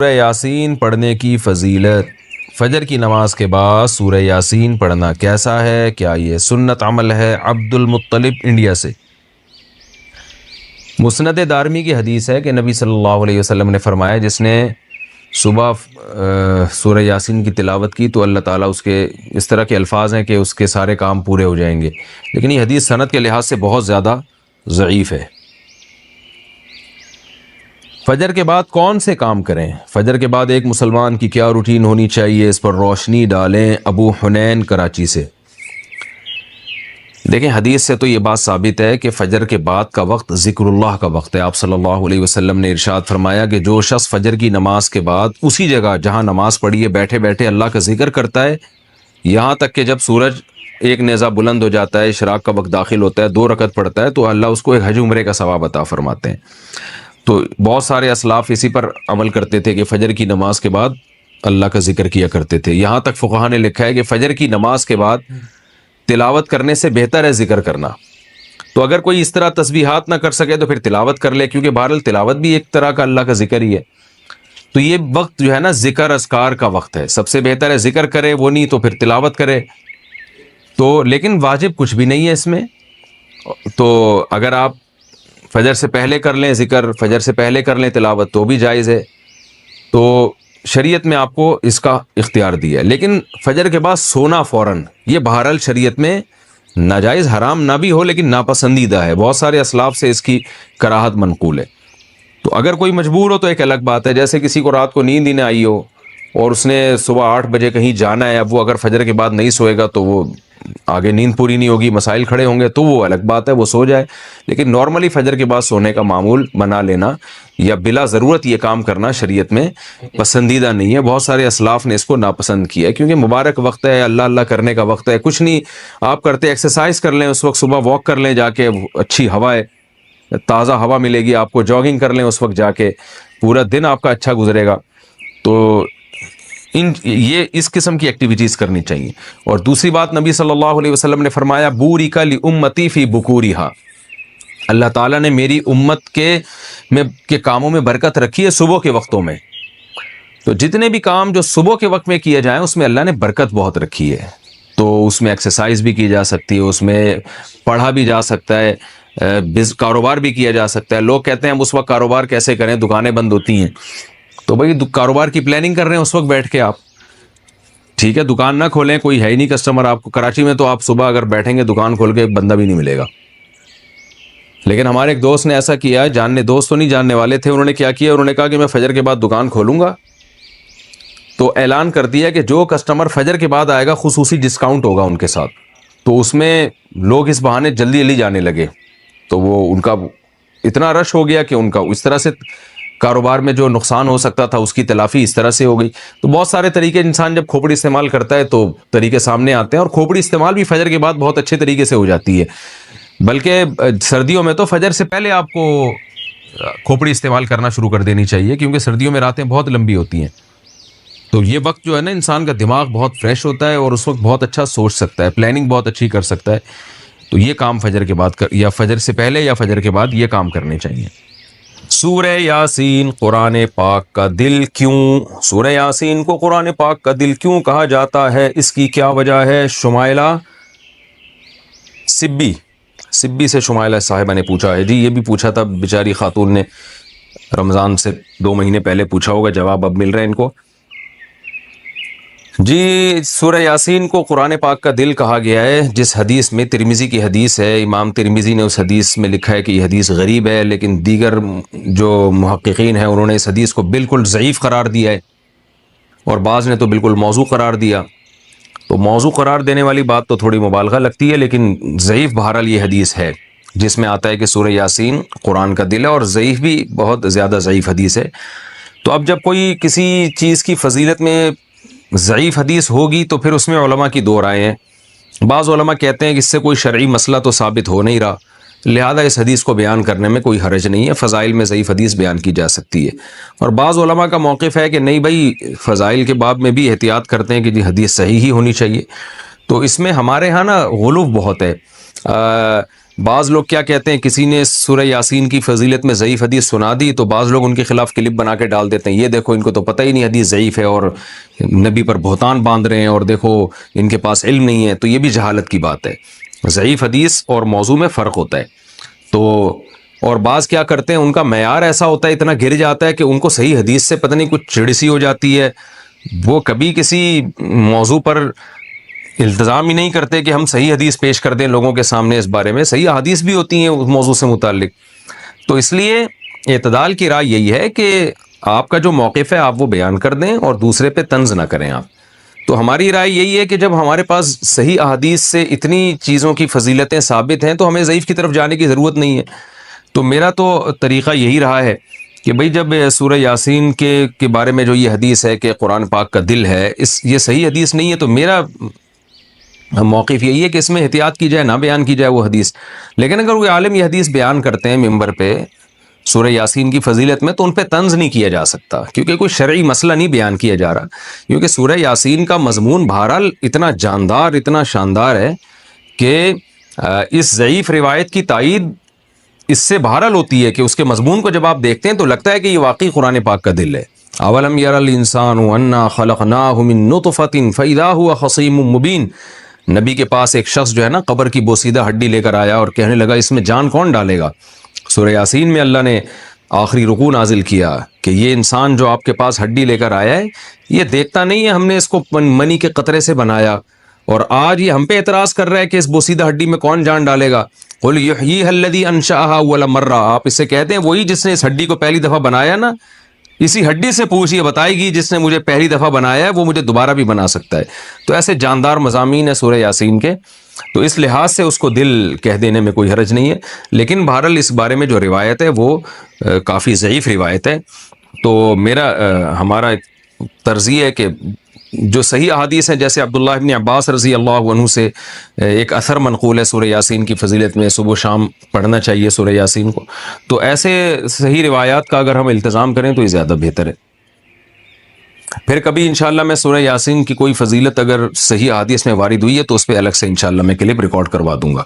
سورہ یاسین پڑھنے کی فضیلت۔ فجر کی نماز کے بعد سورہ یاسین پڑھنا کیسا ہے؟ کیا یہ سنت عمل ہے؟ عبد المطلب انڈیا سے۔ مسند دارمی کی حدیث ہے کہ نبی صلی اللہ علیہ وسلم نے فرمایا جس نے صبح سورہ یاسین کی تلاوت کی تو اللہ تعالیٰ اس کے اس طرح کے الفاظ ہیں کہ اس کے سارے کام پورے ہو جائیں گے، لیکن یہ حدیث سند کے لحاظ سے بہت زیادہ ضعیف ہے۔ فجر کے بعد کون سے کام کریں؟ فجر کے بعد ایک مسلمان کی کیا روٹین ہونی چاہیے، اس پر روشنی ڈالیں۔ ابو حنین کراچی سے۔ دیکھیں حدیث سے تو یہ بات ثابت ہے کہ فجر کے بعد کا وقت ذکر اللہ کا وقت ہے۔ آپ صلی اللہ علیہ وسلم نے ارشاد فرمایا کہ جو شخص فجر کی نماز کے بعد اسی جگہ جہاں نماز پڑھی ہے بیٹھے بیٹھے اللہ کا ذکر کرتا ہے یہاں تک کہ جب سورج ایک نیزہ بلند ہو جاتا ہے، اشراق کا وقت داخل ہوتا ہے، 2 رکعت پڑھتا ہے تو اللہ اس کو ایک حج عمرے کا ثواب عطا فرماتے ہیں۔ تو بہت سارے اسلاف اسی پر عمل کرتے تھے کہ فجر کی نماز کے بعد اللہ کا ذکر کیا کرتے تھے۔ یہاں تک فقہا نے لکھا ہے کہ فجر کی نماز کے بعد تلاوت کرنے سے بہتر ہے ذکر کرنا۔ تو اگر کوئی اس طرح تسبیحات نہ کر سکے تو پھر تلاوت کر لے، کیونکہ بہرحال تلاوت بھی ایک طرح کا اللہ کا ذکر ہی ہے۔ تو یہ وقت جو ہے نا ذکر اذکار کا وقت ہے، سب سے بہتر ہے ذکر کرے، وہ نہیں تو پھر تلاوت کرے۔ تو لیکن واجب کچھ بھی نہیں ہے اس میں۔ تو اگر آپ فجر سے پہلے کر لیں ذکر، فجر سے پہلے کر لیں تلاوت تو بھی جائز ہے۔ تو شریعت میں آپ کو اس کا اختیار دیا ہے، لیکن فجر کے بعد سونا فوراً یہ بہرحال شریعت میں ناجائز حرام نہ بھی ہو لیکن ناپسندیدہ ہے۔ بہت سارے اسلاف سے اس کی کراہت منقول ہے۔ تو اگر کوئی مجبور ہو تو ایک الگ بات ہے، جیسے کسی کو رات کو نیند ہی نہ آئی ہو اور اس نے صبح 8 بجے کہیں جانا ہے، اب وہ اگر فجر کے بعد نہیں سوئے گا تو وہ آگے نیند پوری نہیں ہوگی، مسائل کھڑے ہوں گے، تو وہ الگ بات ہے، وہ سو جائے۔ لیکن نارملی فجر کے بعد سونے کا معمول بنا لینا یا بلا ضرورت یہ کام کرنا شریعت میں پسندیدہ نہیں ہے۔ بہت سارے اسلاف نے اس کو ناپسند کیا ہے کیونکہ مبارک وقت ہے، اللہ اللہ کرنے کا وقت ہے۔ کچھ نہیں آپ کرتے، ایکسرسائز کر لیں اس وقت، صبح واک کر لیں جا کے، اچھی ہوا ہے، تازہ ہوا ملے گی آپ کو، جاگنگ کر لیں اس وقت جا کے، پورا دن آپ کا اچھا گزرے گا۔ تو یہ اس قسم کی ایکٹیویٹیز کرنی چاہیے۔ اور دوسری بات نبی صلی اللہ علیہ وسلم نے فرمایا بورک لامتی فی بکورہا، اللہ تعالیٰ نے میری امت کے کاموں میں برکت رکھی ہے صبح کے وقتوں میں۔ تو جتنے بھی کام جو صبح کے وقت میں کیے جائیں اس میں اللہ نے برکت بہت رکھی ہے۔ تو اس میں ایکسرسائز بھی کی جا سکتی ہے، اس میں پڑھا بھی جا سکتا ہے، کاروبار بھی کیا جا سکتا ہے۔ لوگ کہتے ہیں ہم اس وقت کاروبار کیسے کریں، دکانیں بند ہوتی ہیں۔ تو بھائی کاروبار کی پلاننگ کر رہے ہیں اس وقت بیٹھ کے آپ، ٹھیک ہے، دکان نہ کھولیں، کوئی ہے ہی نہیں کسٹمر آپ کو۔ کراچی میں تو آپ صبح اگر بیٹھیں گے دکان کھول کے ایک بندہ بھی نہیں ملے گا۔ لیکن ہمارے ایک دوست نے ایسا کیا، دوست تو نہیں جاننے والے تھے، انہوں نے کیا کیا، انہوں نے کہا کہ میں فجر کے بعد دکان کھولوں گا، تو اعلان کر دیا کہ جو کسٹمر فجر کے بعد آئے گا خصوصی ڈسکاؤنٹ ہوگا ان کے ساتھ۔ تو اس میں لوگ اس بہانے جلدی جلدی جانے لگے، تو وہ ان کا اتنا رش ہو گیا کہ ان کا اس طرح سے کاروبار میں جو نقصان ہو سکتا تھا اس کی تلافی اس طرح سے ہو گئی۔ تو بہت سارے طریقے، انسان جب کھوپڑی استعمال کرتا ہے تو طریقے سامنے آتے ہیں، اور کھوپڑی استعمال بھی فجر کے بعد بہت اچھے طریقے سے ہو جاتی ہے۔ بلکہ سردیوں میں تو فجر سے پہلے آپ کو کھوپڑی استعمال کرنا شروع کر دینی چاہیے، کیونکہ سردیوں میں راتیں بہت لمبی ہوتی ہیں۔ تو یہ وقت جو ہے نا انسان کا دماغ بہت فریش ہوتا ہے اور اس وقت بہت اچھا سوچ سکتا ہے، پلاننگ بہت اچھی کر سکتا ہے۔ تو یہ کام فجر کے بعد یا فجر سے پہلے یا فجر کے بعد یہ کام کرنے چاہیے۔ سورہ یاسین قرآن پاک کا دل کیوں؟ سورہ یاسین کو قرآن پاک کا دل کیوں کہا جاتا ہے، اس کی کیا وجہ ہے؟ شمائلہ سبی سے شمائلہ صاحبہ نے پوچھا ہے۔ جی یہ بھی پوچھا تھا بیچاری خاتون نے، رمضان سے 2 مہینے پہلے پوچھا ہوگا، جواب اب مل رہا ہے ان کو۔ جی سورہ یاسین کو قرآن پاک کا دل کہا گیا ہے، جس حدیث میں ترمذی کی حدیث ہے، امام ترمذی نے اس حدیث میں لکھا ہے کہ یہ حدیث غریب ہے، لیکن دیگر جو محققین ہیں انہوں نے اس حدیث کو بالکل ضعیف قرار دیا ہے، اور بعض نے تو بالکل موضوع قرار دیا۔ تو موضوع قرار دینے والی بات تو تھوڑی مبالغہ لگتی ہے، لیکن ضعیف بہرحال یہ حدیث ہے جس میں آتا ہے کہ سورہ یاسین قرآن کا دل ہے، اور ضعیف بھی بہت زیادہ ضعیف حدیث ہے۔ تو اب جب کوئی کسی چیز کی فضیلت میں ضعیف حدیث ہوگی تو پھر اس میں علماء کی 2 رائے ہیں۔ بعض علماء کہتے ہیں کہ اس سے کوئی شرعی مسئلہ تو ثابت ہو نہیں رہا، لہذا اس حدیث کو بیان کرنے میں کوئی حرج نہیں ہے، فضائل میں ضعیف حدیث بیان کی جا سکتی ہے۔ اور بعض علماء کا موقف ہے کہ نہیں بھائی، فضائل کے باب میں بھی احتیاط کرتے ہیں کہ جی حدیث صحیح ہی ہونی چاہیے۔ تو اس میں ہمارے ہاں نا غلو بہت ہے، بعض لوگ کیا کہتے ہیں، کسی نے سورہ یاسین کی فضیلت میں ضعیف حدیث سنا دی تو بعض لوگ ان کے خلاف کلپ بنا کے ڈال دیتے ہیں، یہ دیکھو ان کو تو پتہ ہی نہیں حدیث ضعیف ہے اور نبی پر بہتان باندھ رہے ہیں، اور دیکھو ان کے پاس علم نہیں ہے۔ تو یہ بھی جہالت کی بات ہے۔ ضعیف حدیث اور موضوع میں فرق ہوتا ہے۔ تو اور بعض کیا کرتے ہیں، ان کا معیار ایسا ہوتا ہے، اتنا گر جاتا ہے کہ ان کو صحیح حدیث سے پتہ نہیں کچھ چڑ سی ہو جاتی ہے، وہ کبھی کسی موضوع پر التزام ہی نہیں کرتے کہ ہم صحیح حدیث پیش کر دیں لوگوں کے سامنے۔ اس بارے میں صحیح حدیث بھی ہوتی ہیں اس موضوع سے متعلق۔ تو اس لیے اعتدال کی رائے یہی ہے کہ آپ کا جو موقف ہے آپ وہ بیان کر دیں اور دوسرے پہ طنز نہ کریں آپ۔ تو ہماری رائے یہی ہے کہ جب ہمارے پاس صحیح احادیث سے اتنی چیزوں کی فضیلتیں ثابت ہیں تو ہمیں ضعیف کی طرف جانے کی ضرورت نہیں ہے۔ تو میرا تو طریقہ یہی رہا ہے کہ بھئی جب سورہ یاسین کے بارے میں جو یہ حدیث ہے کہ قرآن پاک کا دل ہے، یہ صحیح حدیث نہیں ہے، تو میرا موقف یہی ہے کہ اس میں احتیاط کی جائے، نہ بیان کی جائے وہ حدیث۔ لیکن اگر کوئی عالم یہ حدیث بیان کرتے ہیں ممبر پہ سورہ یاسین کی فضیلت میں، تو ان پہ طنز نہیں کیا جا سکتا، کیونکہ کوئی شرعی مسئلہ نہیں بیان کیا جا رہا، کیونکہ سورہ یاسین کا مضمون بہرحال اتنا جاندار، اتنا شاندار ہے کہ اس ضعیف روایت کی تائید اس سے بہرحال ہوتی ہے کہ اس کے مضمون کو جب آپ دیکھتے ہیں تو لگتا ہے کہ یہ واقعی قرآن پاک کا دل ہے۔ اولم یر الانسان انا خلقناہ من نطفۃ فاذا هو خصیم مبین۔ نبی کے پاس ایک شخص جو ہے نا قبر کی بوسیدہ ہڈی لے کر آیا اور کہنے لگا اس میں جان کون ڈالے گا؟ سورہ یاسین میں اللہ نے آخری رکوع نازل کیا کہ یہ انسان جو آپ کے پاس ہڈی لے کر آیا ہے یہ دیکھتا نہیں ہے، ہم نے اس کو منی کے قطرے سے بنایا، اور آج یہ ہم پہ اعتراض کر رہا ہے کہ اس بوسیدہ ہڈی میں کون جان ڈالے گا؟ قل یحییھا الذی انشأھا اول مرہ۔ آپ اس سے کہتے ہیں وہی جس نے اس ہڈی کو پہلی دفعہ بنایا نا، اسی ہڈی سے پوچھیے، بتائے گی جس نے مجھے پہلی دفعہ بنایا ہے وہ مجھے دوبارہ بھی بنا سکتا ہے۔ تو ایسے جاندار مضامین ہیں سورہ یاسین کے، تو اس لحاظ سے اس کو دل کہہ دینے میں کوئی حرج نہیں ہے، لیکن بہرحال اس بارے میں جو روایت ہے وہ کافی ضعیف روایت ہے۔ تو ہمارا طرز یہ ہے کہ جو صحیح احادیث ہیں، جیسے عبداللہ ابن عباس رضی اللہ عنہ سے ایک اثر منقول ہے سورہ یاسین کی فضیلت میں، صبح و شام پڑھنا چاہیے سورہ یاسین کو، تو ایسے صحیح روایات کا اگر ہم التزام کریں تو یہ زیادہ بہتر ہے۔ پھر کبھی انشاءاللہ میں سورہ یاسین کی کوئی فضیلت اگر صحیح احادیث میں وارد ہوئی ہے تو اس پہ الگ سے انشاءاللہ میں کلپ ریکارڈ کروا دوں گا۔